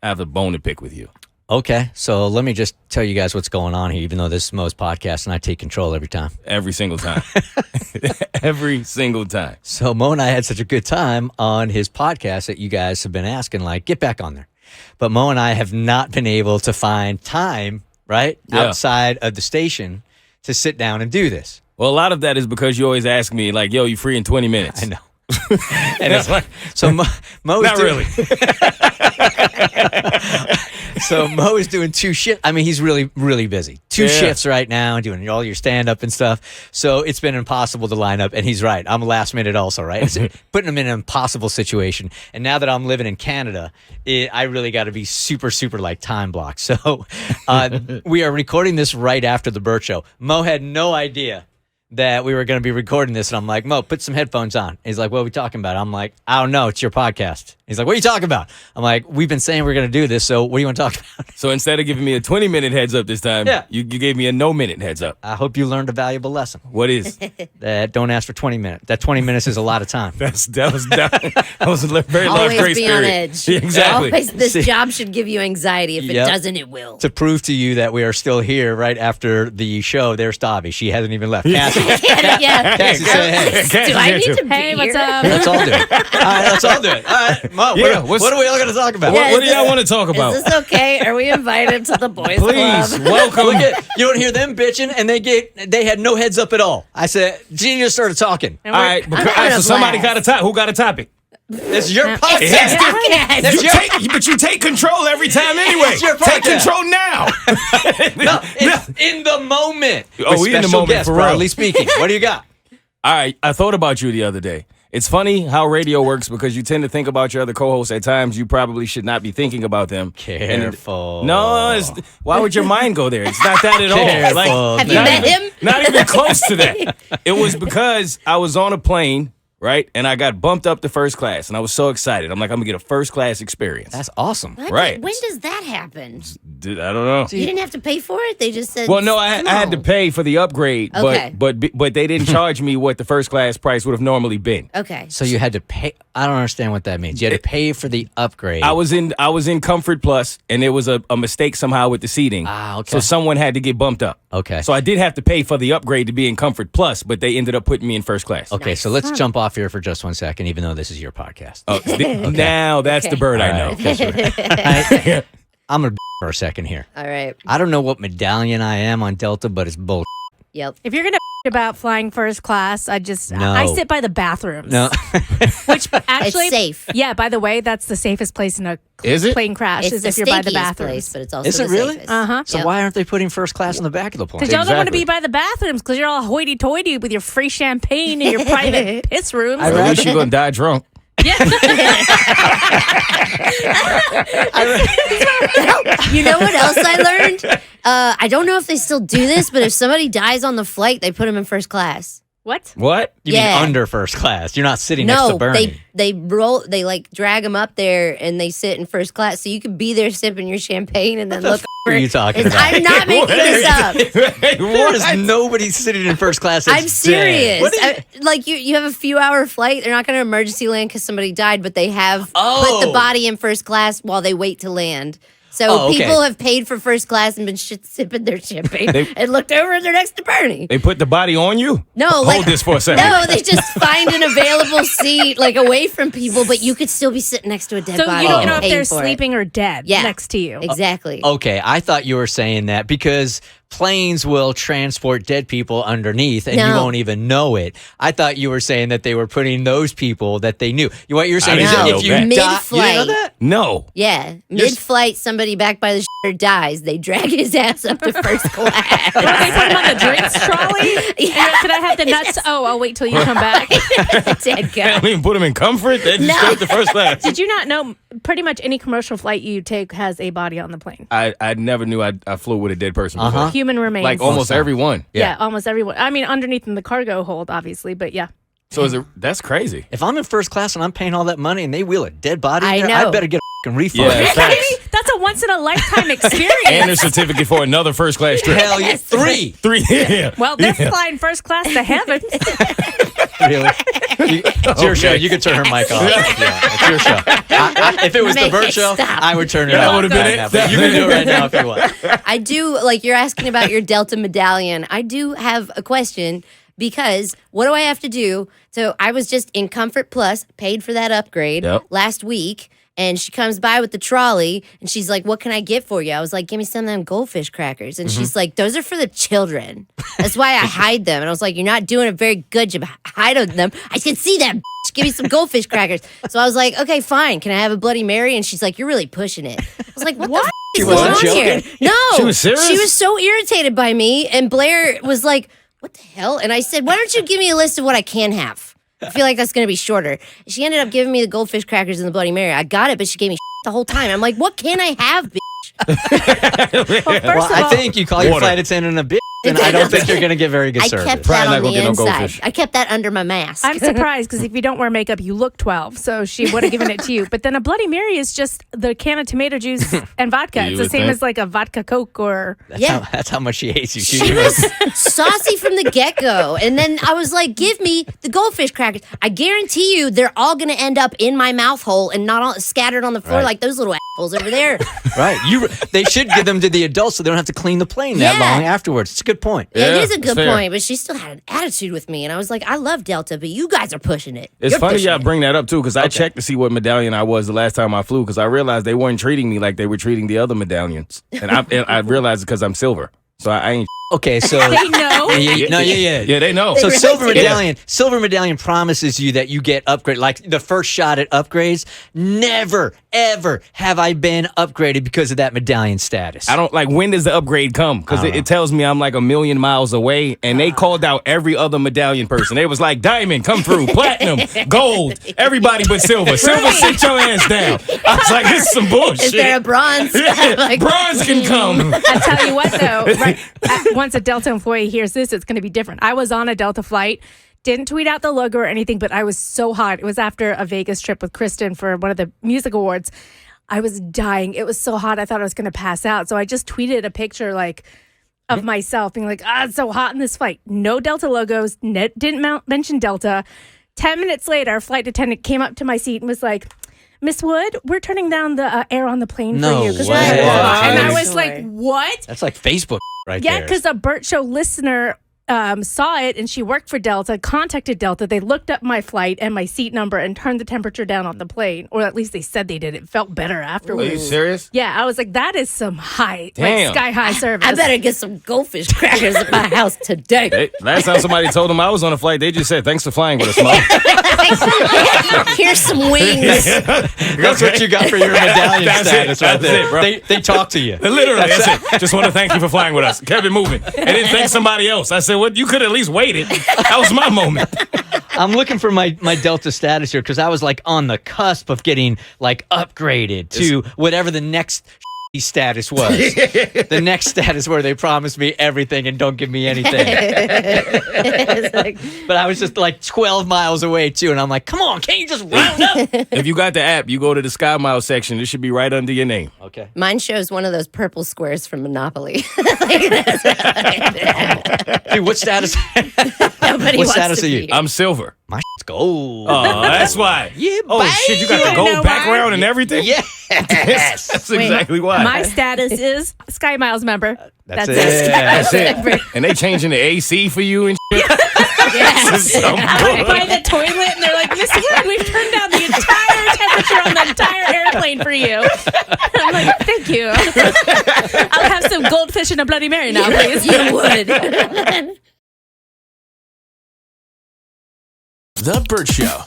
I have a bone to pick with you. Okay, so let me just tell you guys what's going on here, even though this is Moe's podcast and I take control every time. Every single time. Every single time. So Moe and I had such a good time on his podcast that you guys have been asking, like, get back on there. But Moe and I have not been able to find time, right, outside of the station to sit down and do this. Well, a lot of that is because you always ask me, like, yo, you free in 20 minutes? I know. And it's like, so Moe's not really. So Moe is doing two shifts. I mean, he's really, really busy. Two shifts right now, doing all your stand-up and stuff. So it's been impossible to line up. And he's right. I'm last minute also, right? It's putting him in an impossible situation. And now that I'm living in Canada, I really got to be super, super like time blocked. So we are recording this right after the Bert show. Moe had no idea that we were going to be recording this. And I'm like, Moe, put some headphones on. He's like, what are we talking about? I'm like, I don't know. It's your podcast. He's like, what are you talking about? I'm like, we've been saying we're going to do this. So what do you want to talk about? So instead of giving me a 20-minute heads up this time, you gave me a no-minute heads up. I hope you learned a valuable lesson. What is? That don't ask for 20 minutes. That 20 minutes is a lot of time. That was a very large Always grace be period. on edge. Yeah, exactly. Always, this job should give you anxiety. If it doesn't, it will. To prove to you that we are still here right after the show, there's Davi. She hasn't even left. Cassie. Cassie, say hey. Do I need to be Hey, what's here? up? Let's all do it. All right, let's all do it. All right, Mo, what are we all going to talk about? What do y'all want to talk about? Is this okay? Are we invited to the boys Please, club? welcome. Look at, you don't hear them bitching, and they had no heads up at all. I said, Gene just started talking. All right, so somebody got a topic. Who got a topic? It's your It's podcast. your podcast. But you take control every time anyway. It's your Take podcast. control now. No, it's in the moment. Oh, we in the moment, guest, for real. broadly speaking. What do you got? All right, I thought about you the other day. It's funny how radio works because you tend to think about your other co-hosts at times you probably should not be thinking about them. Careful. Why would your mind go there? It's not that at all. Careful. Have you met him? Not even close to that. It was because I was on a plane, right? And I got bumped up to first class, and I was so excited. I'm like, I'm going to get a first class experience. That's awesome. What? Right. When does that happen? I don't know. You didn't have to pay for it? They just said, Well, no, I had to pay for the upgrade, Okay. but they didn't charge me what the first class price would have normally been. Okay. So you had to pay. I don't understand what that means. You had to pay for the upgrade. I was in Comfort Plus, and there was a mistake somehow with the seating. Okay. So someone had to get bumped up. Okay. So I did have to pay for the upgrade to be in Comfort Plus, but they ended up putting me in first class. Okay, so let's jump off here for just 1 second, even though this is your podcast. Oh, now that's the bird I know. All right. I'm going to for a second here. All right. I don't know what medallion I am on Delta, but it's bull. Yep. If you're gonna about flying first class, I sit by the bathrooms. No. Which actually, It's safe. Yeah. By the way, that's the safest place in a Is it? plane crash. It's is the if you're by the stinkiest bathrooms. place, but it's also Is it the really? safest. Uh-huh. So Yep. why aren't they putting first class in the back of the plane? Because y'all don't want to Exactly. be by the bathrooms because you're all hoity-toity with your free champagne and your private piss rooms. At least you're gonna die drunk. You know what else I learned? I don't know if they still do this, but if somebody dies on the flight, they put them in first class. What? What? You Yeah. mean under first class? You're not sitting next to No, Bernie. they like drag them up there and they sit in first class, so you could be there sipping your champagne and then look. What are you talking It's- about? I'm not making this up. There's nobody sitting in first class. That's I'm serious. dead. What is- Like you have a few hour flight. They're not going to emergency land because somebody died, but they have Oh. put the body in first class while they wait to land. So Oh, okay. people have paid for first class and been sipping their champagne and looked over and they're next to Bernie. They put the body on you? No, Hold this for a second. No, they just find an available seat like away from people, but you could still be sitting next to a dead So body. you don't and know if paying they're for it. sleeping or dead Yeah. next to you. Exactly. Okay, I thought you were saying that because planes will transport dead people underneath and you No. won't even know it. I thought you were saying that they were putting those people that they knew. What you're saying is didn't that know if you that. die, you didn't know Mid-flight. that? No. Yeah. Mid-flight, somebody back by the dies. They drag his ass up to first class. Or they put him on the drinks trolley. Yeah. Can I have the nuts? Oh, I'll wait till you come back. Dead I guy. mean, put them in comfort. They just No. straight to first class. Did you not know pretty much any commercial flight you take has a body on the plane? I never knew I flew with a dead person before. Human remains. Like almost everyone. Yeah, almost everyone. I mean, underneath in the cargo hold, obviously, but yeah. So that's crazy. If I'm in first class and I'm paying all that money and they wheel a dead body in I there, know. I better get refund. Yeah, facts. That's a once in a lifetime experience. And a certificate for another first class trip. Hell yeah, 3. 3. Yeah. Well, they're flying first class to heaven. Really? It's your show. You can turn her mic off. Yeah, it's your show. If it was the Make Bert it show, stop. I would turn it That off. would've been right it. now, but you can do it right now if you want. I do, like, you're asking about your Delta medallion. I do have a question because what do I have to do? So I was just in Comfort Plus, paid for that upgrade last week. And she comes by with the trolley and she's like, what can I get for you? I was like, give me some of them goldfish crackers. And she's like, those are for the children. That's why I hide them. And I was like, you're not doing a very good job hiding them. I can see them. Give me some goldfish crackers. So I was like, okay, fine. Can I have a Bloody Mary? And she's like, you're really pushing it. I was like, what? The She is going wasn't on here? joking? No. She was serious? She was so irritated by me. And Blair was like, what the hell? And I said, why don't you give me a list of what I can have? I feel like that's going to be shorter. She ended up giving me the goldfish crackers and the Bloody Mary. I got it, but she gave me the whole time. I'm like, what can I have, bitch? Well, I think you call your flight attendant a bitch, and I don't think you're going to get very good I service. kept Probably that not on gonna the get no inside. goldfish. I kept that under my mask. I'm surprised because if you don't wear makeup, you look 12. So she would have given it to you. But then a Bloody Mary is just the can of tomato juice and vodka. You It's the would same think. as like a vodka Coke or. That's how much she hates you. She was saucy from the get-go. And then I was like, give me the goldfish crackers. I guarantee you they're all going to end up in my mouth hole and not all scattered on the floor like those little assholes over there. Right. They should give them to the adults so they don't have to clean the plane that Yeah. long afterwards. It's a good point. Yeah, it Yeah, is a it's good fair. point, but she still had an attitude with me. And I was like, I love Delta, but you guys are pushing it. It's You're funny pushing y'all it. bring that up too, because I checked to see what medallion I was the last time I flew, because I realized they weren't treating me like they were treating the other medallions, and I realized it because I'm silver, so I ain't. Okay, so They know. Yeah, they know. So really Silver Medallion promises you that you get upgrade, like the first shot at upgrades. Never, ever have I been upgraded because of that medallion status. I don't like, when does the upgrade come? Because it tells me I'm like a million miles away, and they called out every other medallion person. They was like, diamond, come through, platinum, gold, everybody but silver. Silver, sit your ass down. I was like, this is some bullshit. Is there a bronze? Yeah, Like, bronze can come. I tell you what, though, once a Delta employee hears this, it's going to be different. I was on a Delta flight, didn't tweet out the logo or anything, but I was so hot. It was after a Vegas trip with Kristen for one of the music awards. I was dying. It was so hot. I thought I was going to pass out. So I just tweeted a picture of myself being like, it's so hot in this flight. No Delta logos. Didn't mention Delta. 10 minutes later, a flight attendant came up to my seat and was like, Miss Wood, we're turning down the air on the plane No for you. 'cause way. we're- Wow. And I Nice. was like, what? That's like Facebook right Yeah, there. because a Bert Show listener saw it and she worked for Delta, contacted Delta. They looked up my flight and my seat number and turned the temperature down on the plane. Or at least they said they did. It felt better Are afterwards. you serious? Yeah, I was like, that is some high, Damn. sky high service. I better get some goldfish crackers at my house today. Hey, last time somebody told them I was on a flight, they just said, thanks for flying with us, Mo. Here's some wings. That's what you got for your medallion That's it. status right That's there. it, bro. They talk to you. Literally, that's it. Just want to thank you for flying with us. Kept it moving. And then thank somebody else. I said, well, you could at least waited. That was my moment. I'm looking for my Delta status here because I was like on the cusp of getting like upgraded to whatever the next status was. The next status where they promise me everything and don't give me anything. It's like, But I was just like 12 miles away too, and I'm like, come on, can't you just round up? If you got the app, you go to the Sky Mile section. It should be right under your name. Okay. mine shows one of those purple squares from Monopoly. Dude, what status? Nobody What wants status to are you? be. I'm silver. My shit's gold. Oh, that's why. Yeah, Oh, shit, you got the You gold know background why? and everything? Yes. That's exactly why. My status is Sky Miles member. That's it. it. That's it. And they changing the AC for you and shit. This is some I went by bull- the toilet and they're like, Miss Wood, we've turned down the entire temperature on the entire airplane for you. I'm like, thank you. I'll have some goldfish and a Bloody Mary now, please. You would. The Bert Show.